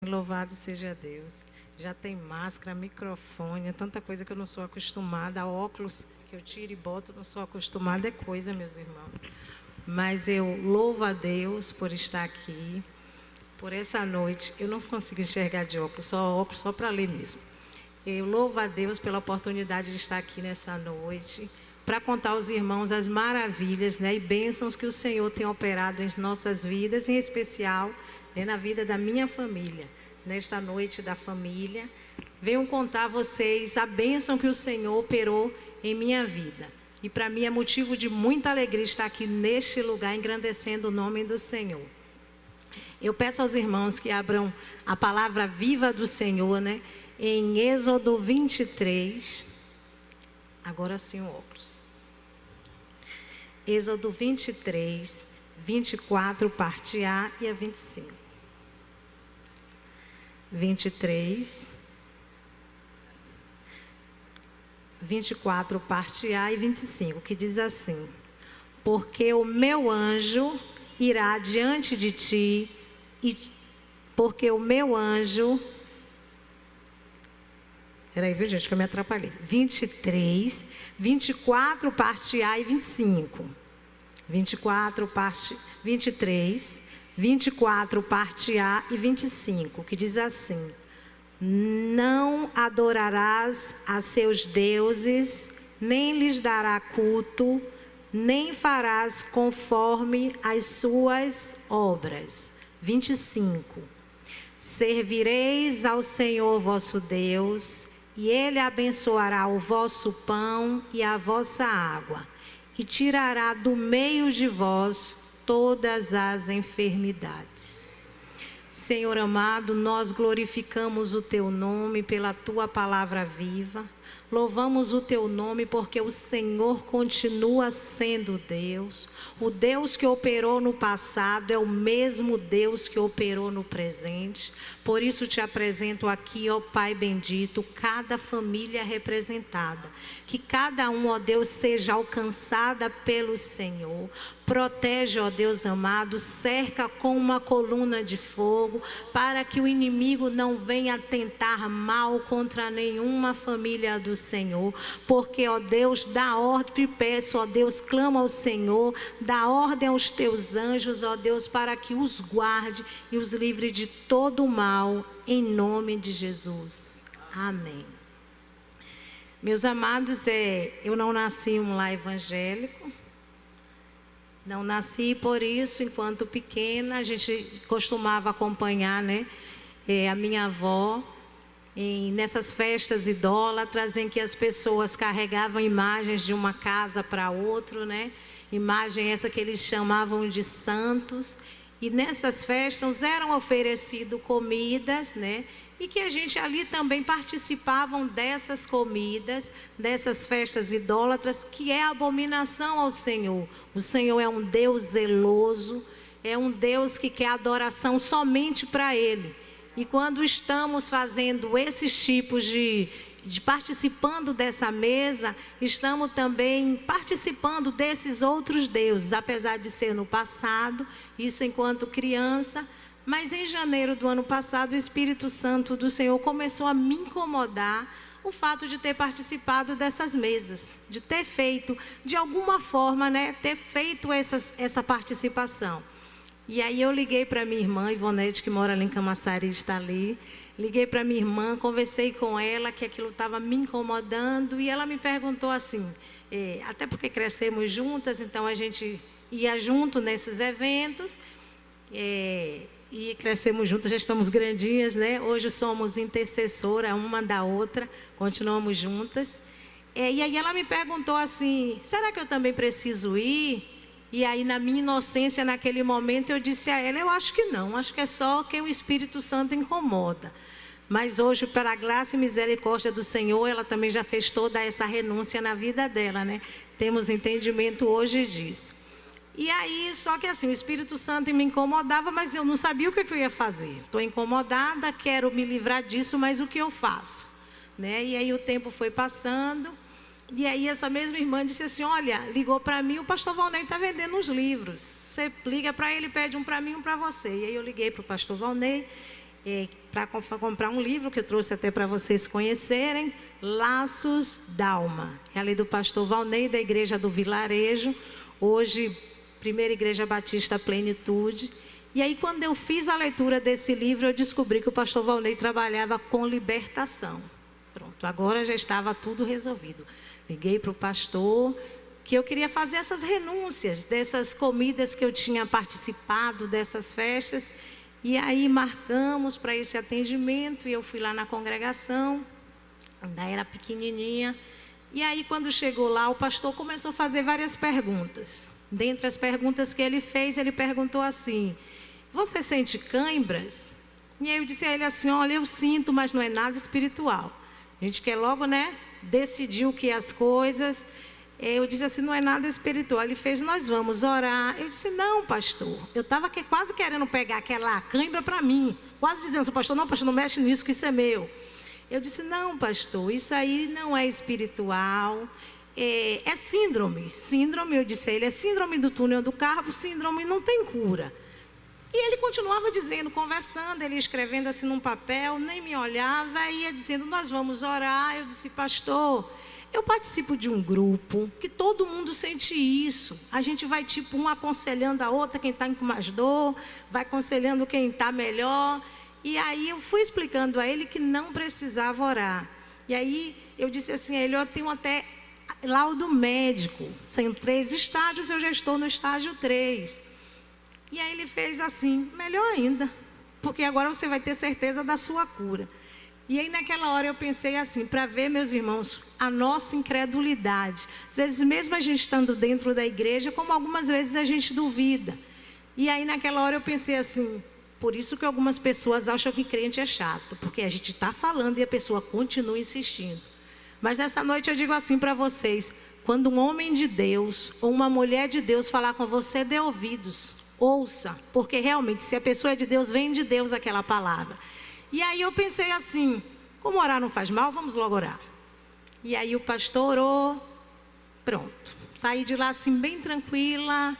Louvado seja Deus. Já tem máscara, microfone, tanta coisa que eu não sou acostumada. Óculos que eu tiro e boto, não sou acostumada, é coisa, meus irmãos. Mas eu louvo a Deus por estar aqui, por essa noite. Eu não consigo enxergar de óculos só para ler mesmo. Eu louvo a Deus pela oportunidade de estar aqui nessa noite, para contar aos irmãos as maravilhas, né, e bênçãos que o Senhor tem operado em nossas vidas, em especial, né, na vida da minha família. Nesta noite da família, venho contar a vocês a bênção que o Senhor operou em minha vida. E para mim é motivo de muita alegria estar aqui neste lugar, engrandecendo o nome do Senhor. Eu peço aos irmãos que abram a palavra viva do Senhor, né, em Êxodo 23. Agora sim o óculos. Êxodo 23, 24, parte A e a 25. 23, 24, parte A e 25, que diz assim: porque o meu anjo irá diante de ti, porque o meu anjo... Peraí, viu, gente, que eu me atrapalhei. 23, 24, parte A e 25. 23, 24, parte A e 25, que diz assim: não adorarás a seus deuses, nem lhes dará culto, nem farás conforme as suas obras. 25. Servireis ao Senhor vosso Deus, e Ele abençoará o vosso pão e a vossa água, e tirará do meio de vós todas as enfermidades. Senhor amado, nós glorificamos o Teu nome pela Tua palavra viva. Louvamos o Teu nome porque o Senhor continua sendo Deus. O Deus que operou no passado é o mesmo Deus que operou no presente. Por isso te apresento aqui, ó Pai bendito, cada família representada. Que cada um, ó Deus, seja alcançada pelo Senhor. Protege, ó Deus amado, cerca com uma coluna de fogo, para que o inimigo não venha tentar mal contra nenhuma família do Senhor. Porque, ó Deus, dá ordem, peço, ó Deus, clama ao Senhor, dá ordem aos teus anjos, ó Deus, para que os guarde e os livre de todo o mal, em nome de Jesus. Amém. Meus amados, eu não nasci em um lar evangélico. Não nasci, por isso, enquanto pequena, a gente costumava acompanhar, né, a minha avó nessas festas idólatras, em que as pessoas carregavam imagens de uma casa para outra, né, imagem essa que eles chamavam de santos, e nessas festas eram oferecidas comidas, né, e que a gente ali também participavam dessas comidas, dessas festas idólatras, que é abominação ao Senhor. O Senhor é um Deus zeloso, é um Deus que quer adoração somente para Ele. E quando estamos fazendo esses tipos de participando dessa mesa, estamos também participando desses outros deuses, apesar de ser no passado, isso enquanto criança. Mas em janeiro do ano passado, o Espírito Santo do Senhor começou a me incomodar o fato de ter participado dessas mesas, de ter feito, de alguma forma, né, ter feito essa participação. E aí eu liguei para minha irmã, Ivonete, que mora ali em Camaçari, está ali. Liguei para minha irmã, conversei com ela, que aquilo estava me incomodando, e ela me perguntou assim, até porque crescemos juntas, então a gente ia junto nesses eventos, e crescemos juntas, já estamos grandinhas, né? Hoje somos intercessora uma da outra, continuamos juntas. E aí ela me perguntou assim, será que eu também preciso ir? E aí, na minha inocência, naquele momento, eu disse a ela, eu acho que não, acho que é só quem o Espírito Santo incomoda. Mas hoje, pela graça e misericórdia do Senhor, ela também já fez toda essa renúncia na vida dela, né? Temos entendimento hoje disso. E aí, só que assim, o Espírito Santo me incomodava, mas eu não sabia o que eu ia fazer. Estou incomodada, quero me livrar disso, mas o que eu faço? Né? E aí o tempo foi passando, e aí essa mesma irmã disse assim, olha, ligou para mim, o pastor Valnei está vendendo uns livros. Você liga para ele, pede um para mim, um para você. E aí eu liguei para o pastor Valnei, para comprar um livro que eu trouxe até para vocês conhecerem, Laços d'Alma. É ali do pastor Valnei, da Igreja do Vilarejo, hoje Primeira Igreja Batista Plenitude. E aí, quando eu fiz a leitura desse livro, eu descobri que o pastor Valnei trabalhava com libertação. Pronto, agora já estava tudo resolvido. Liguei para o pastor que eu queria fazer essas renúncias dessas comidas que eu tinha participado, dessas festas. E aí marcamos para esse atendimento e eu fui lá na congregação, ainda era pequenininha. E aí, quando chegou lá, o pastor começou a fazer várias perguntas. Dentre as perguntas que ele fez, ele perguntou assim: você sente cãibras? E aí eu disse a ele assim: olha, eu sinto, mas não é nada espiritual. A gente quer logo, decidir o que as coisas. Eu disse assim: não é nada espiritual. Ele fez: nós vamos orar. Eu disse: não, pastor. Eu estava quase querendo pegar aquela cãibra para mim. Quase dizendo assim: pastor, não mexe nisso, que isso é meu. Eu disse: não, pastor, isso aí não é espiritual. É síndrome. Síndrome, eu disse a ele, é síndrome do túnel do carpo. Síndrome não tem cura. E ele continuava dizendo, conversando, ele escrevendo assim num papel, nem me olhava, e ia dizendo: nós vamos orar. Eu disse: pastor, eu participo de um grupo que todo mundo sente isso. A gente vai um aconselhando a outra, quem está com mais dor, vai aconselhando quem está melhor. E aí eu fui explicando a ele que não precisava orar. E aí eu disse assim a ele: eu tenho até laudo médico. São 3 estágios, eu já estou no estágio 3. E aí ele fez assim: melhor ainda, porque agora você vai ter certeza da sua cura. E aí naquela hora eu pensei assim, para ver, meus irmãos, a nossa incredulidade. Às vezes mesmo a gente estando dentro da igreja, como algumas vezes a gente duvida. E aí naquela hora eu pensei assim: por isso que algumas pessoas acham que crente é chato, porque a gente está falando e a pessoa continua insistindo. Mas nessa noite eu digo assim para vocês: quando um homem de Deus ou uma mulher de Deus falar com você, dê ouvidos, ouça, porque realmente se a pessoa é de Deus, vem de Deus aquela palavra. E aí eu pensei assim: como orar não faz mal, vamos logo orar. E aí o pastor orou, pronto. Saí de lá assim bem tranquila,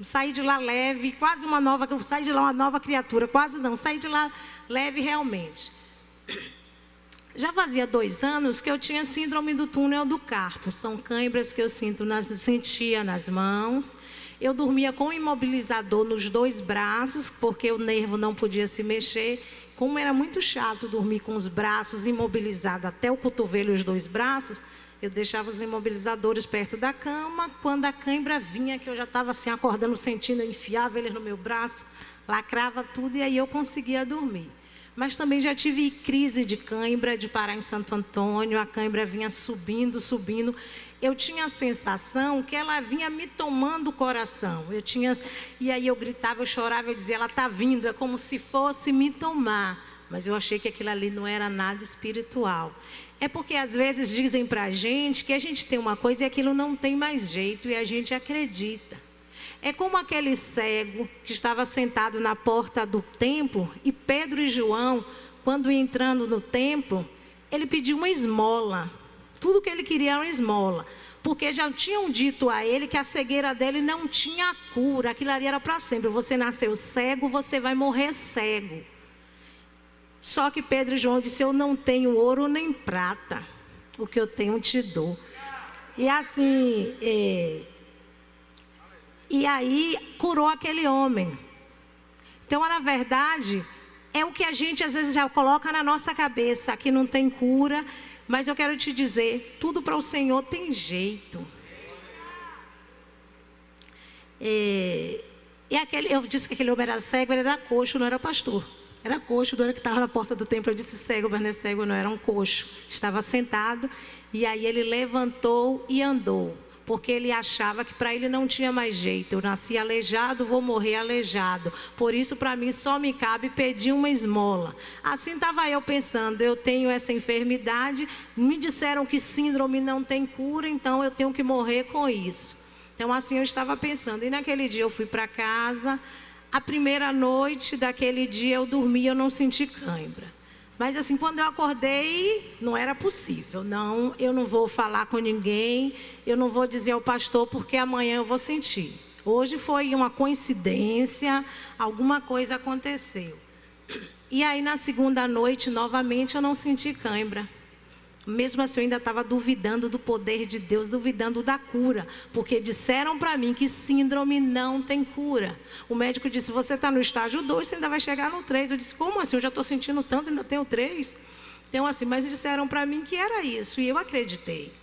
saí de lá leve, quase uma nova, saí de lá uma nova criatura, quase não, saí de lá leve realmente. Já fazia 2 anos que eu tinha síndrome do túnel do carpo. São cãibras que eu sentia nas mãos. Eu dormia com imobilizador nos 2 braços, porque o nervo não podia se mexer. Como era muito chato dormir com os braços imobilizados até o cotovelo e os 2 braços, eu deixava os imobilizadores perto da cama. Quando a cãibra vinha, que eu já estava assim acordando, sentindo, eu enfiava eles no meu braço, lacrava tudo e aí eu conseguia dormir. Mas também já tive crise de cãibra, de parar em Santo Antônio, a cãibra vinha subindo. Eu tinha a sensação que ela vinha me tomando o coração. E aí eu gritava, eu chorava, eu dizia: ela está vindo, é como se fosse me tomar. Mas eu achei que aquilo ali não era nada espiritual. É porque às vezes dizem para a gente que a gente tem uma coisa e aquilo não tem mais jeito e a gente acredita. É como aquele cego que estava sentado na porta do templo e Pedro e João, quando entrando no templo, ele pediu uma esmola. Tudo que ele queria era uma esmola, porque já tinham dito a ele que a cegueira dele não tinha cura, aquilo ali era para sempre. Você nasceu cego, você vai morrer cego. Só que Pedro e João disseram: eu não tenho ouro nem prata, o que eu tenho te dou. E assim... E aí curou aquele homem. Então, na verdade, é o que a gente às vezes já coloca na nossa cabeça, aqui não tem cura, mas eu quero te dizer, tudo para o Senhor tem jeito. Eu disse que aquele homem era cego, ele era coxo, não era pastor. Era coxo, não era que estava na porta do templo. Eu disse cego, mas não é cego, não, era um coxo. Estava sentado e aí ele levantou e andou. Porque ele achava que para ele não tinha mais jeito. Eu nasci aleijado, vou morrer aleijado. Por isso, para mim, só me cabe pedir uma esmola. Assim estava eu pensando: eu tenho essa enfermidade, me disseram que síndrome não tem cura, então eu tenho que morrer com isso. Então, assim eu estava pensando. E naquele dia eu fui para casa. A primeira noite daquele dia eu dormi, eu não senti cãibra. Mas assim, quando eu acordei, não era possível. Não, eu não vou falar com ninguém, eu não vou dizer ao pastor, porque amanhã eu vou sentir. Hoje foi uma coincidência, alguma coisa aconteceu. E aí na segunda noite, novamente, eu não senti cãibra. Mesmo assim, eu ainda estava duvidando do poder de Deus, duvidando da cura. Porque disseram para mim que síndrome não tem cura. O médico disse, você está no estágio 2, você ainda vai chegar no 3. Eu disse, como assim? Eu já estou sentindo tanto, ainda tenho 3. Então assim, mas disseram para mim que era isso, e eu acreditei.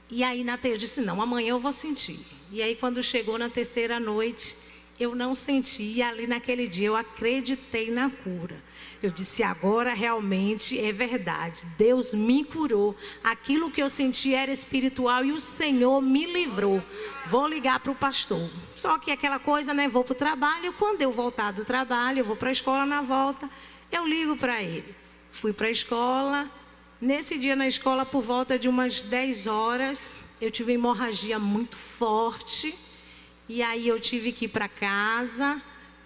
E aí eu disse, não, amanhã eu vou sentir. E aí quando chegou na terceira noite, eu não senti, e ali naquele dia eu acreditei na cura. Eu disse, agora realmente é verdade, Deus me curou, aquilo que eu senti era espiritual e o Senhor me livrou. Vou ligar para o pastor. Só que aquela coisa, né, vou para o trabalho, quando eu voltar do trabalho, eu vou para a escola na volta, eu ligo para ele. Fui para a escola, nesse dia na escola por volta de umas 10 horas, eu tive hemorragia muito forte. E aí eu tive que ir para casa.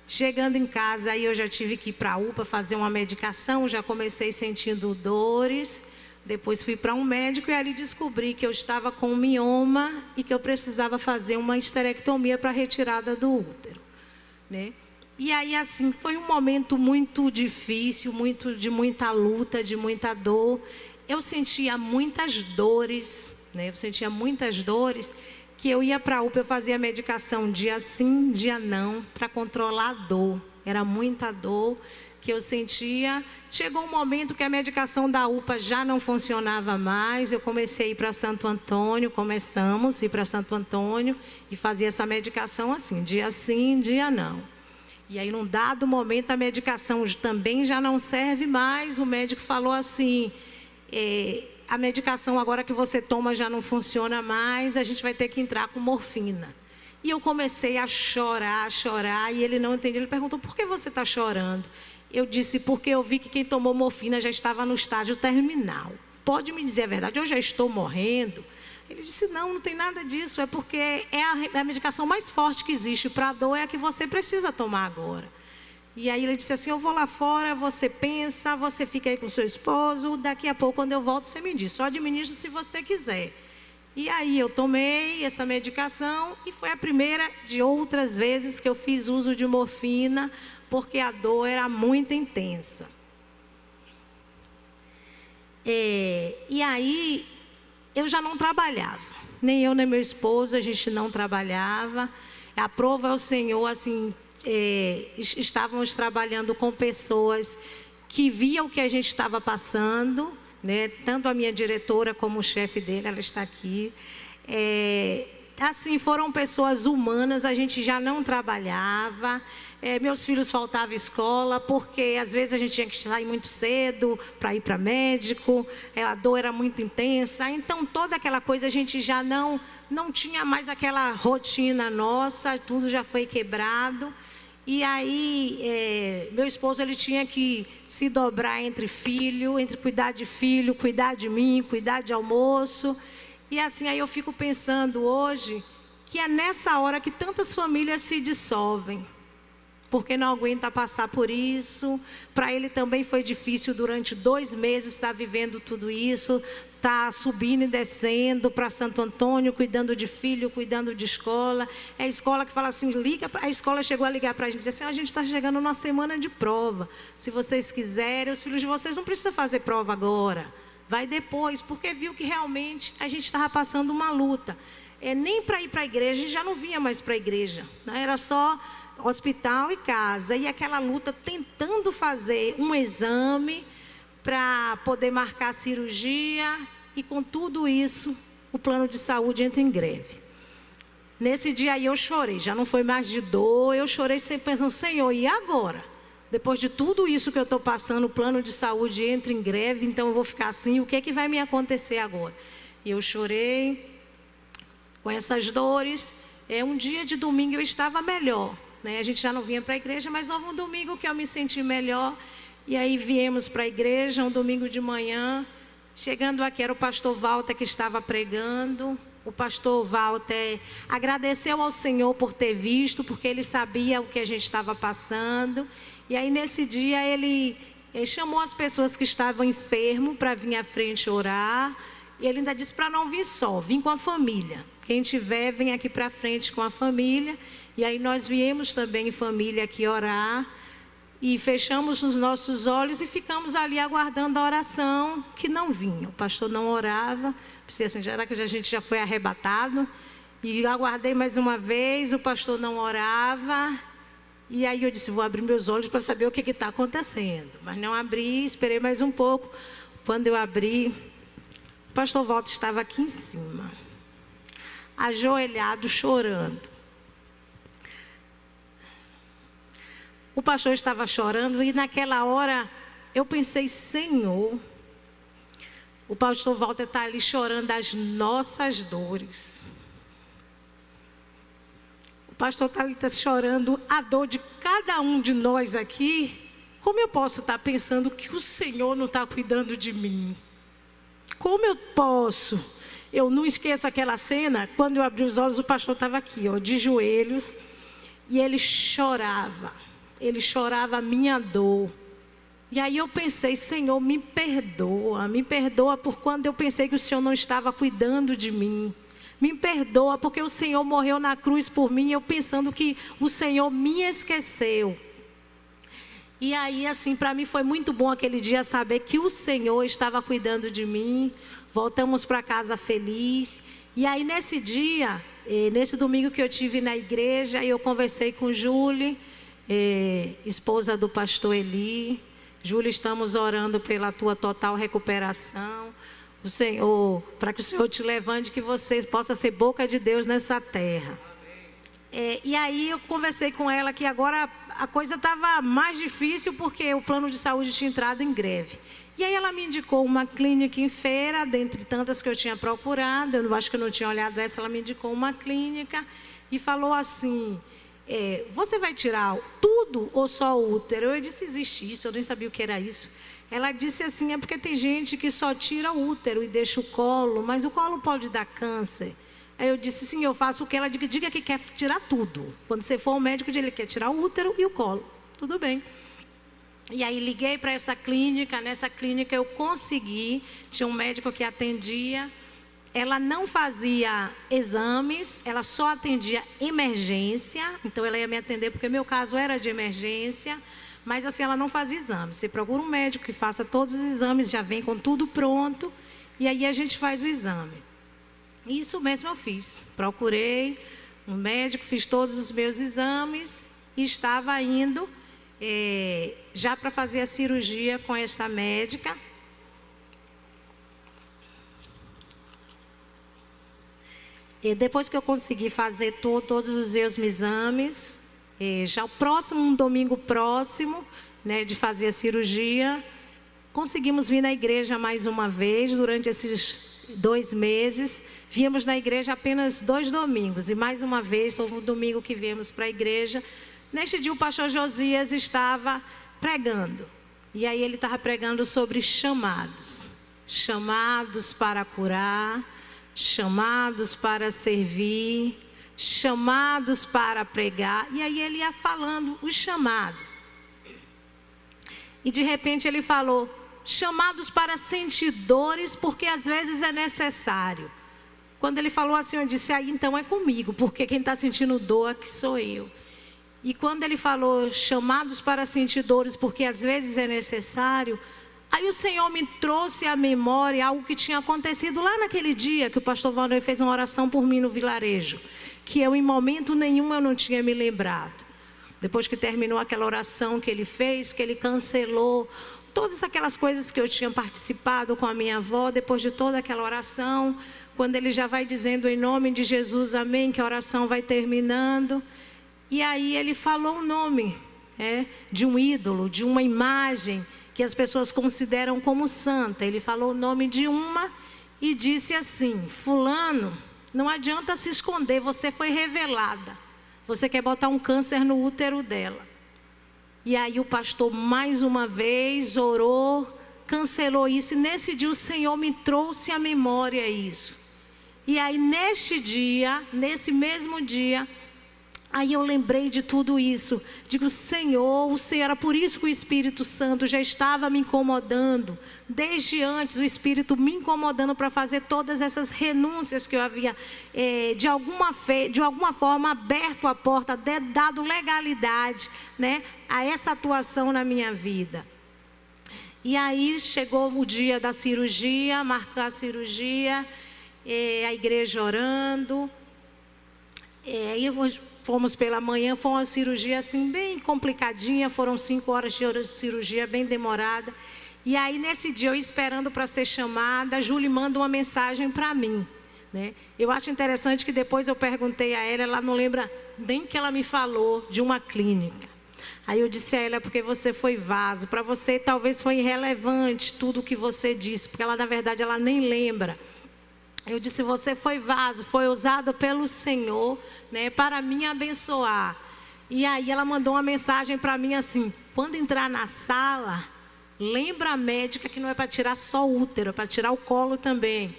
Chegando em casa, aí eu já tive que ir para a UPA fazer uma medicação. Já comecei sentindo dores. Depois fui para um médico e ali descobri que eu estava com um mioma e que eu precisava fazer uma histerectomia para retirada do útero, né? E aí assim, foi um momento muito difícil, de muita luta, de muita dor. Eu sentia muitas dores, né? Eu sentia muitas dores. Que eu ia para a UPA, eu fazia medicação dia sim, dia não, para controlar a dor. Era muita dor que eu sentia. Chegou um momento que a medicação da UPA já não funcionava mais. Eu comecei a ir para Santo Antônio, começamos a ir para Santo Antônio e fazia essa medicação assim, dia sim, dia não. E aí, num dado momento, a medicação também já não serve mais. O médico falou assim... a medicação agora que você toma já não funciona mais, a gente vai ter que entrar com morfina. E eu comecei a chorar, e ele não entendeu. Ele perguntou, por que você está chorando? Eu disse, porque eu vi que quem tomou morfina já estava no estágio terminal. Pode me dizer a verdade, eu já estou morrendo? Ele disse, não tem nada disso, é porque é a medicação mais forte que existe para a dor, é a que você precisa tomar agora. E aí ele disse assim, eu vou lá fora, você pensa, você fica aí com seu esposo, daqui a pouco quando eu volto você me diz, só administra se você quiser. E aí eu tomei essa medicação e foi a primeira de outras vezes que eu fiz uso de morfina, porque a dor era muito intensa. E aí eu já não trabalhava, nem eu nem meu esposo, a gente não trabalhava. Aprova ao Senhor, assim... estávamos trabalhando com pessoas que viam o que a gente estava passando, né? Tanto a minha diretora como o chefe dele, ela está aqui. Assim, foram pessoas humanas, a gente já não trabalhava. Meus filhos faltavam escola, porque às vezes a gente tinha que sair muito cedo para ir para médico, a dor era muito intensa. Então, toda aquela coisa a gente já não tinha mais aquela rotina nossa, tudo já foi quebrado. E aí, meu esposo, ele tinha que se dobrar entre cuidar de filho, cuidar de mim, cuidar de almoço. E assim, aí eu fico pensando hoje que é nessa hora que tantas famílias se dissolvem. Porque não aguenta passar por isso. Para ele também foi difícil durante 2 meses estar vivendo tudo isso. Está subindo e descendo para Santo Antônio, cuidando de filho, cuidando de escola. É a escola que fala assim, a escola chegou a ligar para a gente e disse assim, a gente está chegando numa semana de prova. Se vocês quiserem, os filhos de vocês não precisam fazer prova agora. Vai depois, porque viu que realmente a gente estava passando uma luta. Nem para ir para a igreja, a gente já não vinha mais para a igreja, né? Era só hospital e casa. E aquela luta tentando fazer um exame para poder marcar a cirurgia. E com tudo isso, o plano de saúde entra em greve. Nesse dia aí eu chorei, já não foi mais de dor, eu chorei sempre pensando, Senhor, e agora? Depois de tudo isso que eu estou passando, o plano de saúde entra em greve, então eu vou ficar assim, o que é que vai me acontecer agora? E eu chorei com essas dores. Um dia de domingo eu estava melhor, né? A gente já não vinha para a igreja, mas houve um domingo que eu me senti melhor. E aí viemos para a igreja, um domingo de manhã. Chegando aqui era o pastor Walter que estava pregando. O pastor Walter agradeceu ao Senhor por ter visto, porque ele sabia o que a gente estava passando. E aí nesse dia ele chamou as pessoas que estavam enfermos para vir à frente orar. E ele ainda disse para não vir só, vir com a família. Quem tiver, vem aqui para frente com a família. E aí nós viemos também em família aqui orar. e fechamos os nossos olhos e ficamos ali aguardando a oração que não vinha. O pastor não orava, pensei assim, será que a gente já foi arrebatado? E aguardei mais uma vez, o pastor não orava. E aí eu disse, vou abrir meus olhos para saber o que está acontecendo. Mas não abri, esperei mais um pouco. Quando eu abri, o pastor Walter estava aqui em cima, ajoelhado, chorando. O pastor estava chorando e naquela hora eu pensei, Senhor, o pastor Walter está ali chorando as nossas dores. O pastor está ali chorando a dor de cada um de nós aqui. Como eu posso estar pensando que o Senhor não está cuidando de mim? Como eu posso? Eu não esqueço aquela cena, quando eu abri os olhos, o pastor estava aqui, ó, de joelhos, e ele chorava a minha dor. E aí eu pensei, Senhor, me perdoa por quando eu pensei que o Senhor não estava cuidando de mim. Me perdoa porque o Senhor morreu na cruz por mim, eu pensando que o Senhor me esqueceu. E aí, assim, para mim foi muito bom aquele dia saber que o Senhor estava cuidando de mim. Voltamos para casa feliz. E aí, nesse dia, nesse domingo que eu tive na igreja, eu conversei com Júlia, esposa do pastor Eli. Júlia, estamos orando pela tua total recuperação. O Senhor, para que o Senhor te levante, que vocês possam ser boca de Deus nessa terra. E aí eu conversei com ela que agora a coisa estava mais difícil porque o plano de saúde tinha entrado em greve. E aí ela me indicou uma clínica em Feira, dentre tantas que eu tinha procurado, eu acho que eu não tinha olhado essa, ela me indicou uma clínica e falou assim, você vai tirar tudo ou só o útero? Eu disse, existe isso, eu nem sabia o que era isso. Ela disse assim, é porque tem gente que só tira o útero e deixa o colo, mas o colo pode dar câncer. Aí eu disse, sim, eu faço o que ela diga que quer tirar tudo. Quando você for ao médico, ele quer tirar o útero e o colo. Tudo bem. E aí liguei para essa clínica, nessa clínica eu consegui, tinha um médico que atendia, ela não fazia exames, ela só atendia emergência, então ela ia me atender porque meu caso era de emergência, mas assim, ela não fazia exames. Você procura um médico que faça todos os exames, já vem com tudo pronto, e aí a gente faz o exame. Isso mesmo eu fiz. Procurei um médico, fiz todos os meus exames e estava indo já para fazer a cirurgia com esta médica. E depois que eu consegui fazer todos os meus exames, já um domingo próximo, né, de fazer a cirurgia, conseguimos vir na igreja mais uma vez durante esses 2 meses. Viemos na igreja apenas 2 domingos e mais uma vez houve um domingo que viemos para a igreja. Neste dia o pastor Josias estava pregando e aí ele estava pregando sobre chamados para curar, chamados para servir, chamados para pregar. E aí ele ia falando os chamados e de repente ele falou chamados para sentir dores, porque às vezes é necessário. Quando ele falou assim, eu disse, aí então é comigo, porque quem está sentindo dor aqui sou eu. E quando ele falou chamados para sentir dores, porque às vezes é necessário, aí o Senhor me trouxe à memória algo que tinha acontecido lá naquele dia, que o pastor Valdir fez uma oração por mim no vilarejo, que eu em momento nenhum eu não tinha me lembrado. Depois que terminou aquela oração que ele fez, que ele cancelou todas aquelas coisas que eu tinha participado com a minha avó, depois de toda aquela oração, quando ele já vai dizendo em nome de Jesus, amém, que a oração vai terminando. E aí ele falou o nome de um ídolo, de uma imagem que as pessoas consideram como santa. Ele falou o nome de uma e disse assim, fulano, não adianta se esconder, você foi revelada. Você quer botar um câncer no útero dela. E aí o pastor mais uma vez orou, cancelou isso. E nesse dia o Senhor me trouxe à memória isso. E aí neste dia, nesse mesmo dia, Aí eu lembrei de tudo isso. Digo, Senhor, o Senhor, era por isso que o Espírito Santo já estava me incomodando. Desde antes, o Espírito me incomodando para fazer todas essas renúncias que eu havia, de alguma forma, aberto a porta, dado legalidade, né, a essa atuação na minha vida. E aí chegou o dia da cirurgia, marcar a cirurgia, a igreja orando. Fomos pela manhã, foi uma cirurgia assim bem complicadinha, foram 5 horas de cirurgia, bem demorada. E aí nesse dia, eu esperando para ser chamada, a Júlia manda uma mensagem para mim, né? Eu acho interessante que depois eu perguntei a ela não lembra nem que ela me falou de uma clínica. Aí eu disse a ela, porque você foi vaso, para você talvez foi irrelevante tudo o que você disse, porque ela na verdade ela nem lembra. Eu disse, você foi vaso, foi usado pelo Senhor, né, para me abençoar. E aí ela mandou uma mensagem para mim assim, quando entrar na sala, lembra a médica que não é para tirar só o útero, é para tirar o colo também.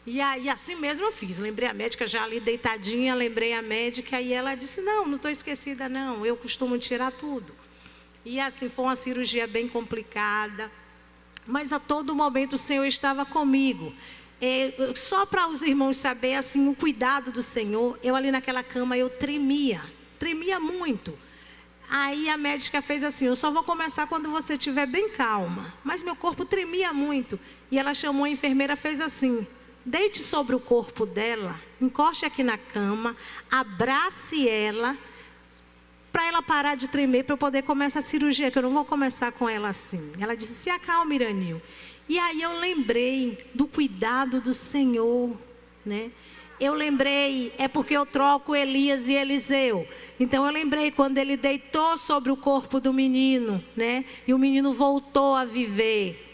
E aí assim mesmo eu fiz, lembrei a médica já ali deitadinha, lembrei a médica e ela disse, não estou esquecida não, eu costumo tirar tudo. E assim foi uma cirurgia bem complicada, mas a todo momento o Senhor estava comigo. Só para os irmãos saberem assim, o cuidado do Senhor, eu ali naquela cama eu tremia muito. Aí a médica fez assim, eu só vou começar quando você estiver bem calma. Mas meu corpo tremia muito. E ela chamou a enfermeira, fez assim, deite sobre o corpo dela, encoste aqui na cama, abrace ela, para ela parar de tremer, para eu poder começar a cirurgia, que eu não vou começar com ela assim. Ela disse, se acalme, Iranil. E aí eu lembrei do cuidado do Senhor, né? Eu lembrei, é porque eu troco Elias e Eliseu. Então eu lembrei quando ele deitou sobre o corpo do menino, né? E o menino voltou a viver.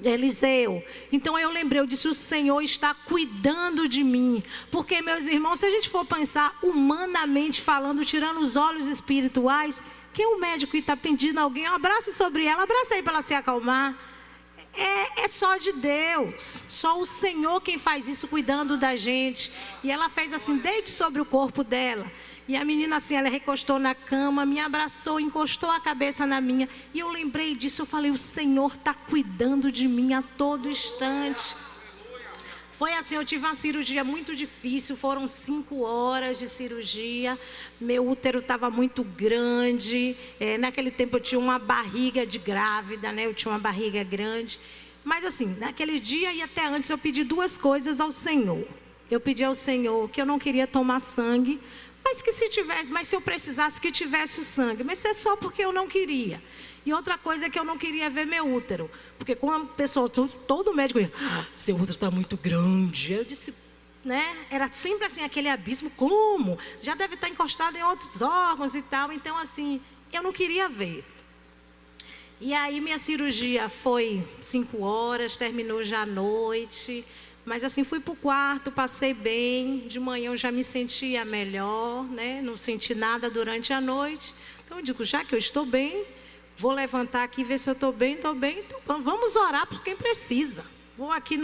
Eliseu. Então eu lembrei, eu disse, o Senhor está cuidando de mim. Porque, meus irmãos, se a gente for pensar humanamente falando, tirando os olhos espirituais, quem é o médico que está pedindo alguém, abrace sobre ela, abraça aí para ela se acalmar. É só de Deus, só o Senhor quem faz isso cuidando da gente. E ela fez assim, deite sobre o corpo dela. E a menina assim, ela recostou na cama, me abraçou, encostou a cabeça na minha. E eu lembrei disso, eu falei, o Senhor está cuidando de mim a todo instante. Foi assim, eu tive uma cirurgia muito difícil, foram 5 horas de cirurgia, meu útero estava muito grande, naquele tempo eu tinha uma barriga de grávida, né? Eu tinha uma barriga grande, mas assim, naquele dia e até antes eu pedi 2 coisas ao Senhor. Eu pedi ao Senhor que eu não queria tomar sangue, mas se eu precisasse que tivesse o sangue, mas isso é só porque eu não queria. E outra coisa é que eu não queria ver meu útero, porque quando a pessoa, todo médico ia, seu útero está muito grande. Eu disse, né, era sempre assim, aquele abismo, como? Já deve estar encostado em outros órgãos e tal, então assim, eu não queria ver. E aí minha cirurgia foi 5 horas, terminou já à noite. Mas assim, fui para o quarto, passei bem, de manhã eu já me sentia melhor, né? Não senti nada durante a noite. Então eu digo, já que eu estou bem, vou levantar aqui, ver se eu estou bem, então vamos orar por quem precisa. Vou aqui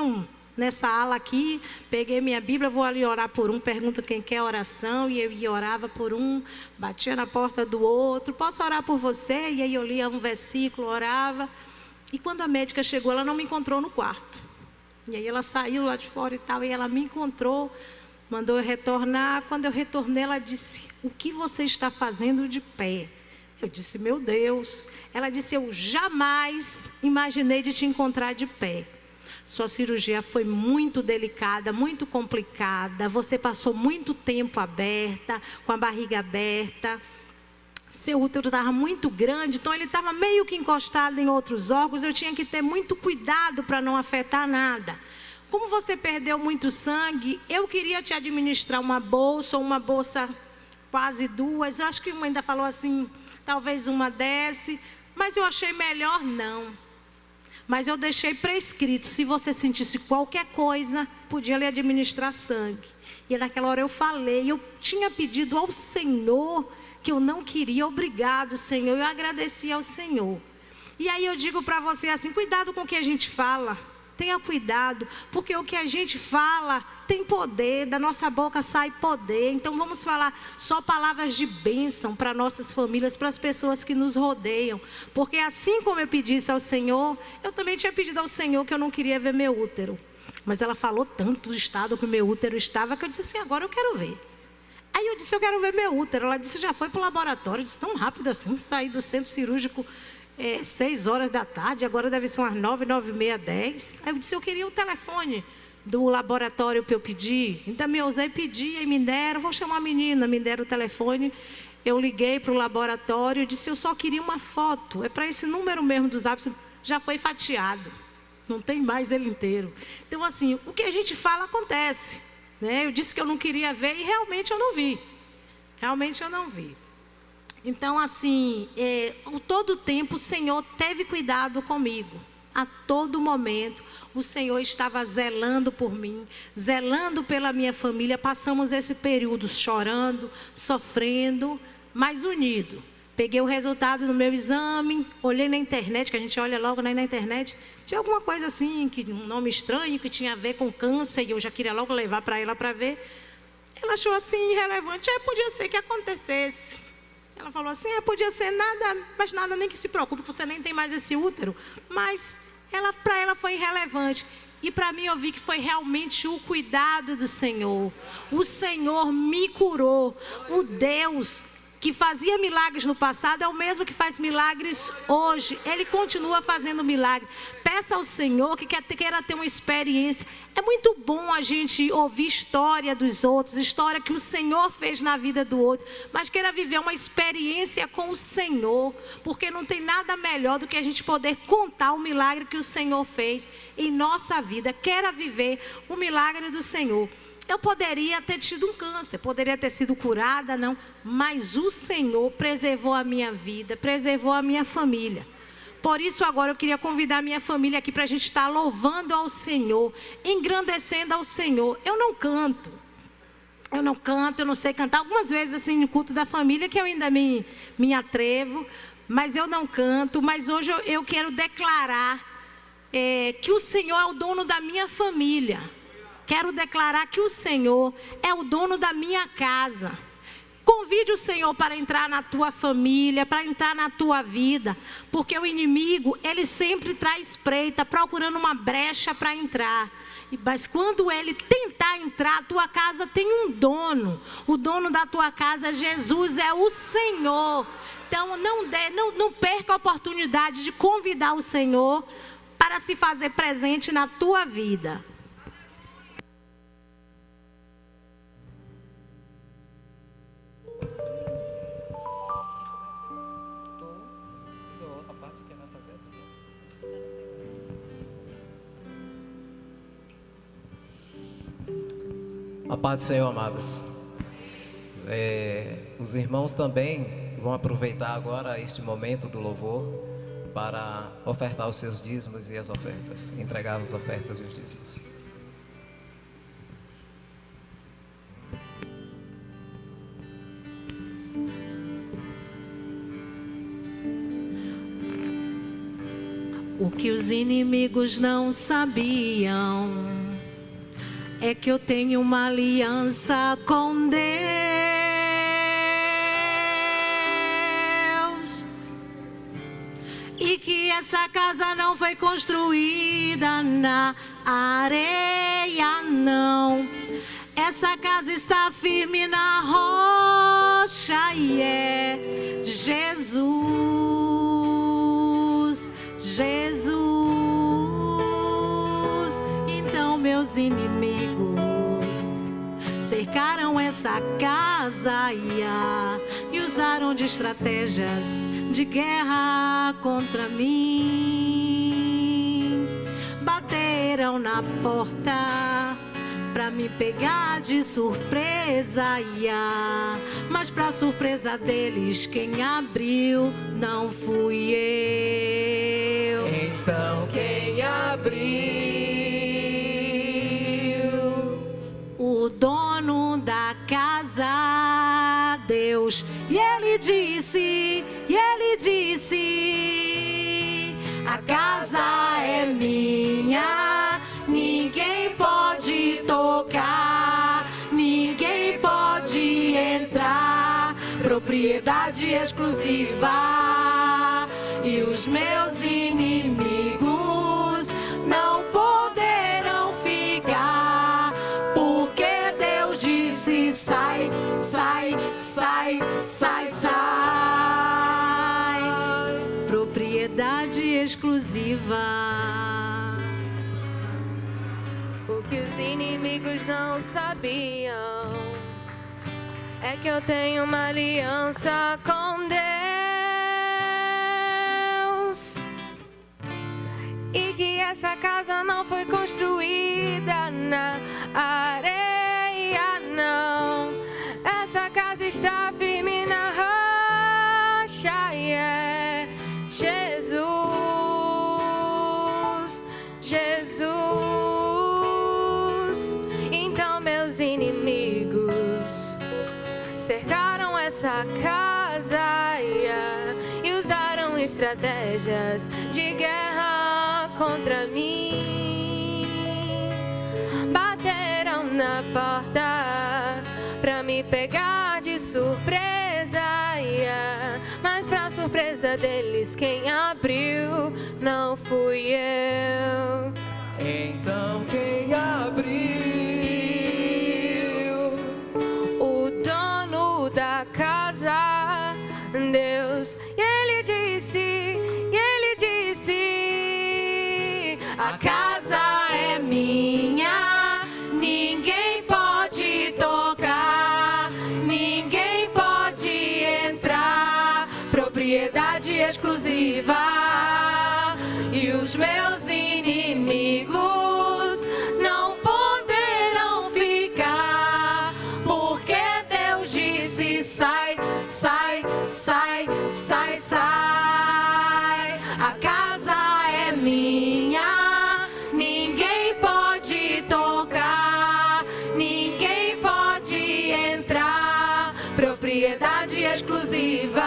nessa ala aqui, peguei minha Bíblia, vou ali orar por um, pergunto quem quer oração, e eu ia orava por um, batia na porta do outro, posso orar por você? E aí eu lia um versículo, orava. E quando a médica chegou, ela não me encontrou no quarto. E aí ela saiu lá de fora e tal, e ela me encontrou, mandou eu retornar. Quando eu retornei, ela disse, o que você está fazendo de pé? Eu disse, meu Deus. Ela disse, eu jamais imaginei de te encontrar de pé. Sua cirurgia foi muito delicada, muito complicada. Você passou muito tempo aberta, com a barriga aberta. Seu útero estava muito grande, então ele estava meio que encostado em outros órgãos. Eu tinha que ter muito cuidado para não afetar nada. Como você perdeu muito sangue, eu queria te administrar uma bolsa, ou uma bolsa quase 2. Eu acho que uma ainda falou assim, talvez uma desce, mas eu achei melhor não. Mas eu deixei prescrito, se você sentisse qualquer coisa, podia lhe administrar sangue. E naquela hora eu falei, eu tinha pedido ao Senhor que eu não queria, obrigado Senhor, eu agradeci ao Senhor. E aí eu digo para você assim, cuidado com o que a gente fala, tenha cuidado, porque o que a gente fala tem poder, da nossa boca sai poder. Então vamos falar só palavras de bênção para nossas famílias, para as pessoas que nos rodeiam. Porque assim como eu pedisse ao Senhor, eu também tinha pedido ao Senhor que eu não queria ver meu útero. Mas ela falou tanto do estado que o meu útero estava, que eu disse assim, agora eu quero ver. Aí eu disse, eu quero ver meu útero. Ela disse, já foi para o laboratório. Eu disse, tão rápido assim, saí do centro cirúrgico 6 horas da tarde, agora deve ser umas 9, 9h30, 10. Aí eu disse, eu queria o telefone do laboratório para eu pedir. Então eu usei, pedi, e me deram, vou chamar a menina, me deram o telefone. Eu liguei para o laboratório e disse, eu só queria uma foto. É para esse número mesmo dos hábitos, já foi fatiado. Não tem mais ele inteiro. Então assim, o que a gente fala acontece. Eu disse que eu não queria ver e realmente eu não vi. Realmente eu não vi. Então, assim, todo tempo o Senhor teve cuidado comigo. A todo momento, o Senhor estava zelando por mim, zelando pela minha família. Passamos esse período chorando, sofrendo, mas unido. Peguei o resultado do meu exame, olhei na internet, que a gente olha logo na internet, tinha alguma coisa assim, um nome estranho, que tinha a ver com câncer, e eu já queria logo levar para ela para ver. Ela achou assim, irrelevante, podia ser que acontecesse. Ela falou assim, podia ser nada, mas nada, nem que se preocupe, você nem tem mais esse útero. Mas para ela foi irrelevante. E para mim eu vi que foi realmente o cuidado do Senhor. O Senhor me curou. O Deus que fazia milagres no passado é o mesmo que faz milagres hoje. Ele continua fazendo milagre. Peça ao Senhor que queira ter uma experiência. É muito bom a gente ouvir história dos outros, história que o Senhor fez na vida do outro, mas queira viver uma experiência com o Senhor, porque não tem nada melhor do que a gente poder contar o milagre que o Senhor fez em nossa vida. Queira viver o milagre do Senhor. Eu poderia ter tido um câncer, poderia ter sido curada, não. Mas o Senhor preservou a minha vida, preservou a minha família. Por isso agora eu queria convidar a minha família aqui para a gente estar louvando ao Senhor, engrandecendo ao Senhor. Eu não canto, eu não sei cantar. Algumas vezes assim no culto da família que eu ainda me atrevo, mas eu não canto. Mas hoje eu quero declarar que o Senhor é o dono da minha família. Quero declarar que o Senhor é o dono da minha casa. Convide o Senhor para entrar na tua família, para entrar na tua vida. Porque o inimigo, ele sempre traz espreita, procurando uma brecha para entrar. Mas quando ele tentar entrar, a tua casa tem um dono. O dono da tua casa, Jesus, é o Senhor. Então não perca a oportunidade de convidar o Senhor para se fazer presente na tua vida. A paz do Senhor, amadas. Os irmãos também vão aproveitar agora este momento do louvor para ofertar os seus dízimos e as ofertas, entregar as ofertas e os dízimos. O que os inimigos não sabiam é que eu tenho uma aliança com Deus, e que essa casa não foi construída na areia, não. Essa casa está firme na rocha e é Jesus, Jesus. Então meus inimigos cercaram essa casa e usaram de estratégias de guerra contra mim. Bateram na porta pra me pegar de surpresa, mas pra surpresa deles, quem abriu não fui eu. Então quem abriu? O dono da casa, Deus. E ele disse, a casa é minha, ninguém pode tocar. exclusiva, e os meus inimigos não poderão ficar, porque Deus disse: sai, sai, sai, sai, sai. Propriedade exclusiva. O que os inimigos não sabiam é que eu tenho uma aliança com Deus, e que essa casa não foi construída na areia, não. Essa casa está firme na rocha, e é Jesus, Jesus. Então meus inimigos cercaram essa casa e usaram estratégias de guerra contra mim. Bateram na porta pra me pegar de surpresa, mas pra surpresa deles, quem abriu não fui eu. Então quem abriu? Da casa, Deus, e ele disse, a casa é minha, ninguém pode tocar, ninguém pode entrar, propriedade exclusiva, e os meus inimigos não poderão ficar, porque Deus disse: sai, sai, sai, sai, sai. A casa é minha, ninguém pode tocar, ninguém pode entrar, propriedade exclusiva,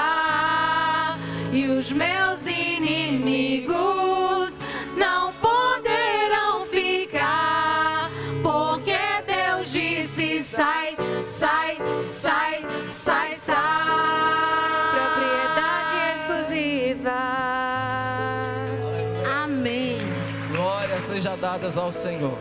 e os meus inimigos não poderão ficar, porque Deus disse: sai, sai, sai, sai, sai. Propriedade exclusiva. Amém. Glórias sejam dadas ao Senhor.